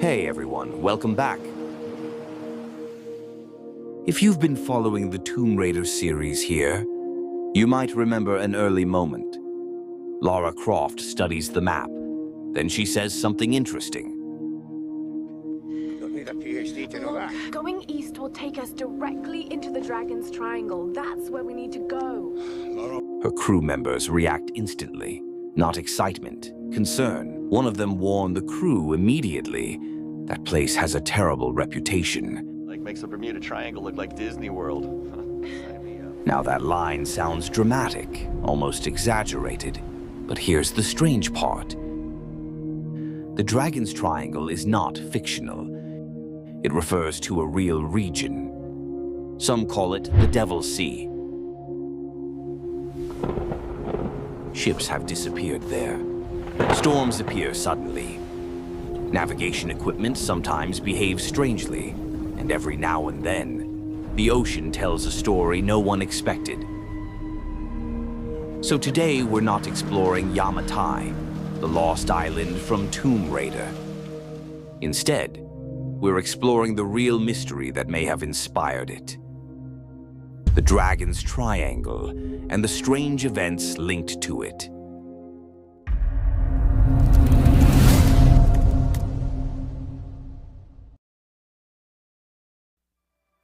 Hey everyone, welcome back. If you've been following the Tomb Raider series here, you might remember an early moment. Lara Croft studies the map. Then she says something interesting. Don't need a PhD to know that. Going east will take us directly into the Dragon's Triangle. That's where we need to go. Her crew members react instantly. Not excitement, concern. One of them warned the crew immediately. That place has a terrible reputation. Like makes the Bermuda Triangle look like Disney World. Sign me up. Now that line sounds dramatic, almost exaggerated. But here's the strange part. The Dragon's Triangle is not fictional. It refers to a real region. Some call it the Devil's Sea. Ships have disappeared there. Storms appear suddenly. Navigation equipment sometimes behaves strangely, and every now and then, the ocean tells a story no one expected. So today we're not exploring Yamatai, the lost island from Tomb Raider. Instead, we're exploring the real mystery that may have inspired it. The Dragon's Triangle and the strange events linked to it.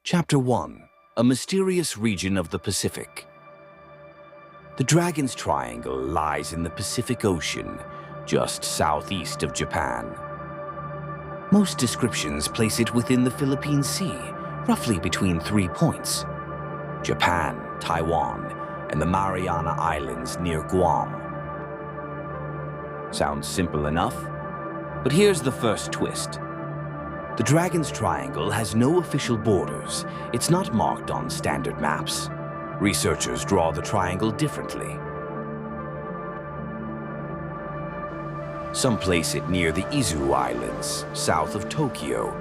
Chapter 1. A mysterious region of the Pacific. The Dragon's Triangle lies in the Pacific Ocean, just southeast of Japan. Most descriptions place it within the Philippine Sea, roughly between 3 points: Japan, Taiwan, and the Mariana Islands near Guam. Sounds simple enough, but here's the first twist. The Dragon's Triangle has no official borders. It's not marked on standard maps. Researchers draw the triangle differently. Some place it near the Izu Islands, south of Tokyo.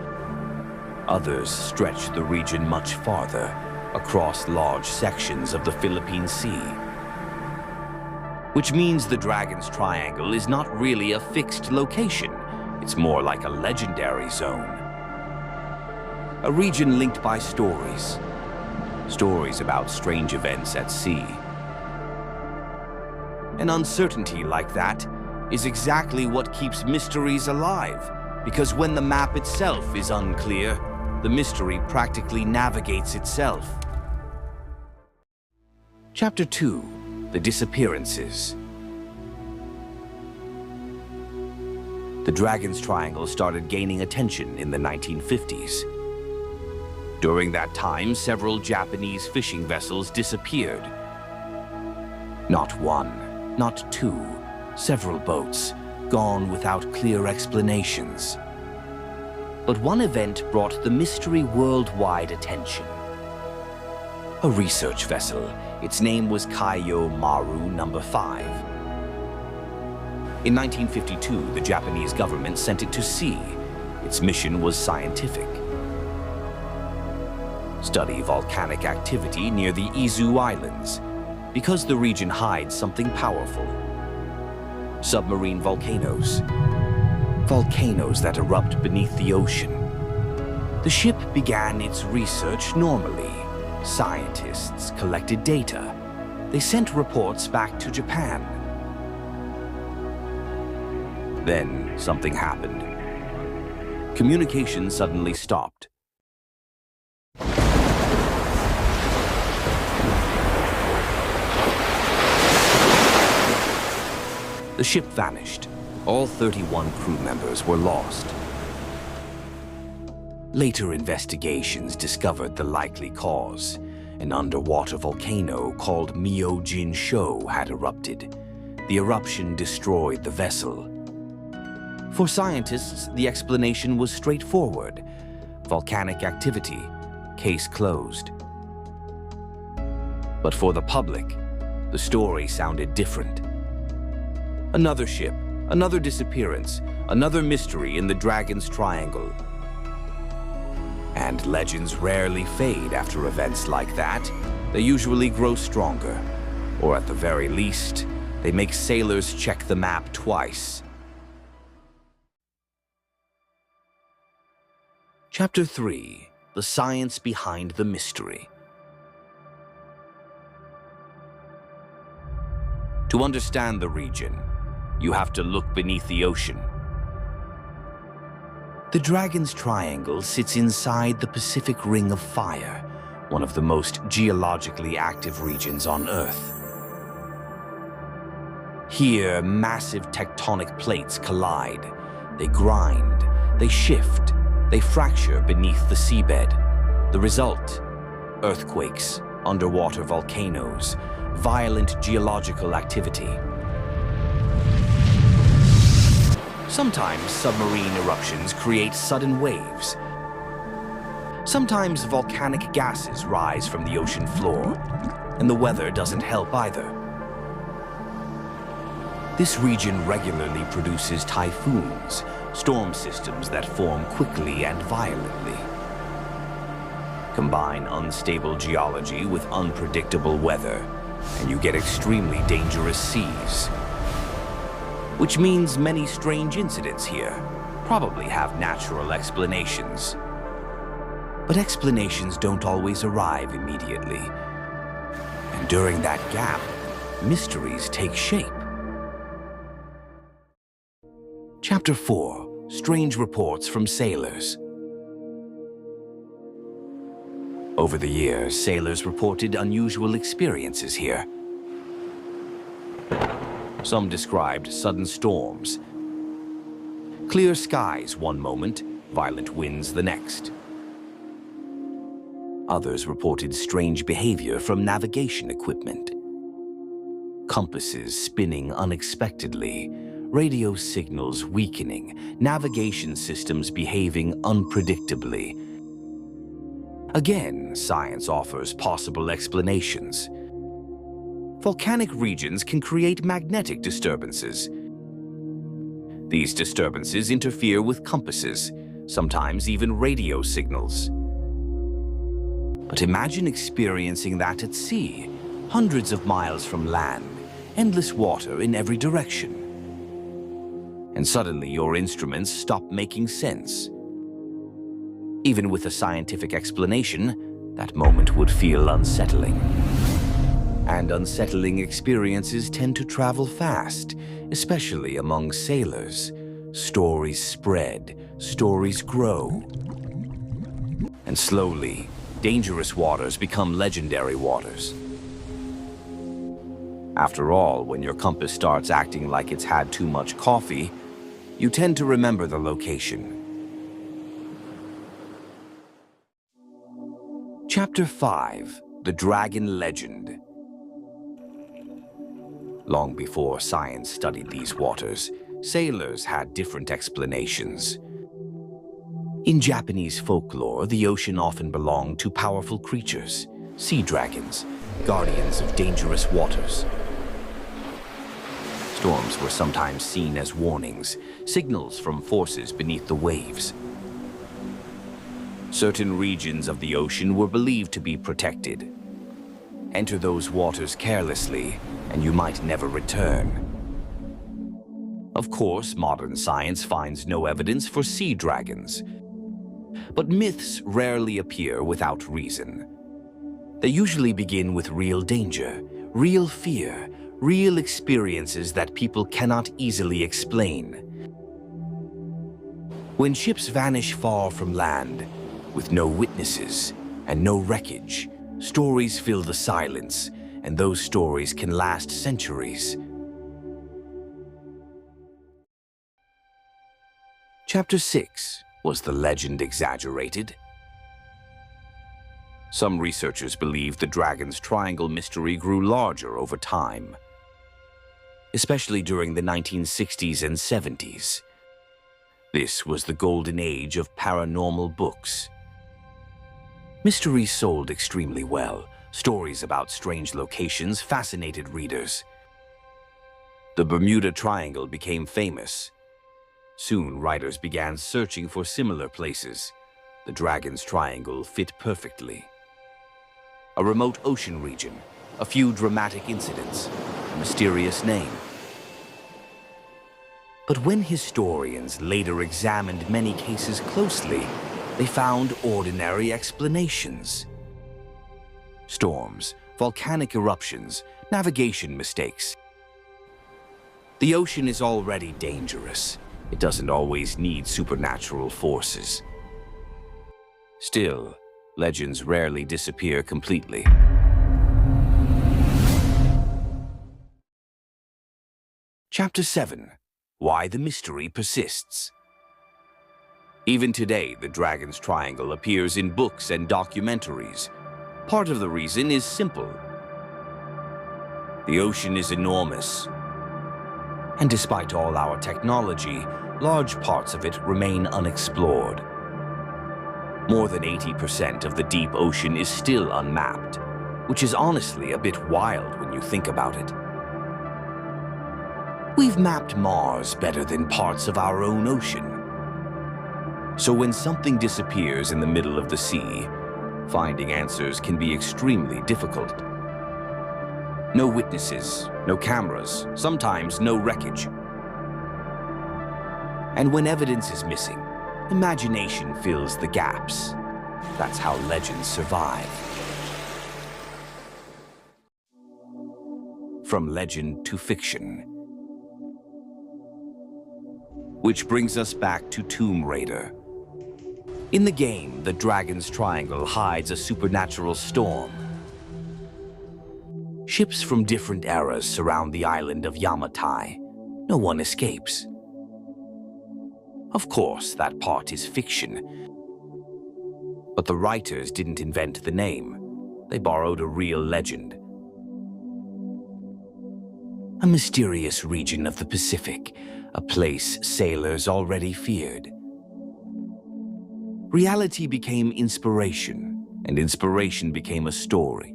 Others stretch the region much farther, across large sections of the Philippine Sea. Which means the Dragon's Triangle is not really a fixed location. It's more like a legendary zone. A region linked by stories. Stories about strange events at sea. An uncertainty like that is exactly what keeps mysteries alive, because when the map itself is unclear, the mystery practically navigates itself. Chapter 2. The Disappearances. The Dragon's Triangle started gaining attention in the 1950s. During that time, several Japanese fishing vessels disappeared. Not one, not two, several boats, gone without clear explanations. But one event brought the mystery worldwide attention. A research vessel. Its name was Kaiyo Maru No. 5. In 1952, the Japanese government sent it to sea. Its mission was scientific. Study volcanic activity near the Izu Islands, because the region hides something powerful. Submarine volcanoes. Volcanoes that erupt beneath the ocean. The ship began its research normally. Scientists collected data. They sent reports back to Japan. Then something happened. Communication suddenly stopped. The ship vanished. All 31 crew members were lost. Later investigations discovered the likely cause. An underwater volcano called Myojin-sho had erupted. The eruption destroyed the vessel. For scientists, the explanation was straightforward. Volcanic activity. Case closed. But for the public, the story sounded different. Another ship, another disappearance, another mystery in the Dragon's Triangle. And legends rarely fade after events like that. They usually grow stronger. Or at the very least, they make sailors check the map twice. Chapter 3: The Science Behind the Mystery. To understand the region, you have to look beneath the ocean. The Dragon's Triangle sits inside the Pacific Ring of Fire, one of the most geologically active regions on Earth. Here, massive tectonic plates collide. They grind, they shift, they fracture beneath the seabed. The result: earthquakes, underwater volcanoes, violent geological activity. Sometimes submarine eruptions create sudden waves. Sometimes volcanic gases rise from the ocean floor, and the weather doesn't help either. This region regularly produces typhoons, storm systems that form quickly and violently. Combine unstable geology with unpredictable weather, and you get extremely dangerous seas. Which means many strange incidents here probably have natural explanations. But explanations don't always arrive immediately. And during that gap, mysteries take shape. Chapter 4: Strange Reports from Sailors. Over the years, sailors reported unusual experiences here. Some described sudden storms. Clear skies one moment, violent winds the next. Others reported strange behavior from navigation equipment. Compasses spinning unexpectedly, radio signals weakening, navigation systems behaving unpredictably. Again, science offers possible explanations. Volcanic regions can create magnetic disturbances. These disturbances interfere with compasses, sometimes even radio signals. But imagine experiencing that at sea, hundreds of miles from land, endless water in every direction. And suddenly your instruments stop making sense. Even with a scientific explanation, that moment would feel unsettling. And unsettling experiences tend to travel fast, especially among sailors. Stories spread, stories grow. And slowly, dangerous waters become legendary waters. After all, when your compass starts acting like it's had too much coffee, you tend to remember the location. Chapter 5: The Dragon Legend. Long before science studied these waters, sailors had different explanations. In Japanese folklore, the ocean often belonged to powerful creatures, sea dragons, guardians of dangerous waters. Storms were sometimes seen as warnings, signals from forces beneath the waves. Certain regions of the ocean were believed to be protected. Enter those waters carelessly, and you might never return. Of course, modern science finds no evidence for sea dragons. But myths rarely appear without reason. They usually begin with real danger, real fear, real experiences that people cannot easily explain. When ships vanish far from land, with no witnesses and no wreckage, stories fill the silence, and those stories can last centuries. Chapter 6: Was the legend exaggerated? Some researchers believe the Dragon's Triangle mystery grew larger over time, especially during the 1960s and 70s. This was the golden age of paranormal books. Mysteries sold extremely well. Stories about strange locations fascinated readers. The Bermuda Triangle became famous. Soon, writers began searching for similar places. The Dragon's Triangle fit perfectly. A remote ocean region, a few dramatic incidents, a mysterious name. But when historians later examined many cases closely, they found ordinary explanations. Storms, volcanic eruptions, navigation mistakes. The ocean is already dangerous. It doesn't always need supernatural forces. Still, legends rarely disappear completely. Chapter 7. Why the Mystery Persists. Even today, the Dragon's Triangle appears in books and documentaries. Part of the reason is simple. The ocean is enormous. And despite all our technology, large parts of it remain unexplored. More than 80% of the deep ocean is still unmapped, which is honestly a bit wild when you think about it. We've mapped Mars better than parts of our own ocean. So when something disappears in the middle of the sea, finding answers can be extremely difficult. No witnesses, no cameras, sometimes no wreckage. And when evidence is missing, imagination fills the gaps. That's how legends survive. From legend to fiction. Which brings us back to Tomb Raider. In the game, the Dragon's Triangle hides a supernatural storm. Ships from different eras surround the island of Yamatai. No one escapes. Of course, that part is fiction. But the writers didn't invent the name. They borrowed a real legend. A mysterious region of the Pacific, a place sailors already feared. Reality became inspiration, and inspiration became a story.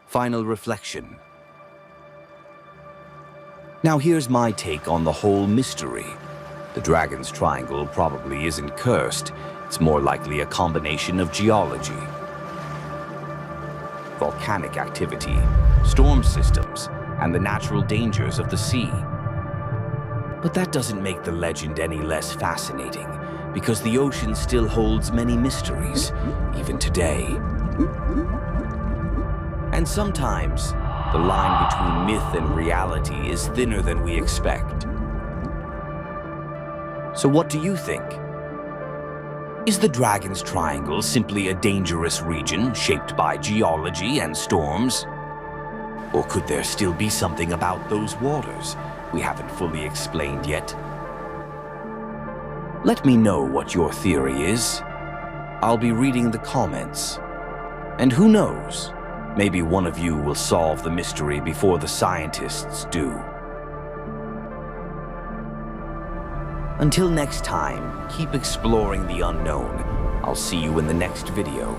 Final reflection. Now here's my take on the whole mystery. The Dragon's Triangle probably isn't cursed. It's more likely a combination of geology, volcanic activity, storm systems, and the natural dangers of the sea. But that doesn't make the legend any less fascinating, because the ocean still holds many mysteries, even today. And sometimes, the line between myth and reality is thinner than we expect. So what do you think? Is the Dragon's Triangle simply a dangerous region shaped by geology and storms? Or could there still be something about those waters we haven't fully explained yet? Let me know what your theory is. I'll be reading the comments. And who knows, maybe one of you will solve the mystery before the scientists do. Until next time, keep exploring the unknown. I'll see you in the next video.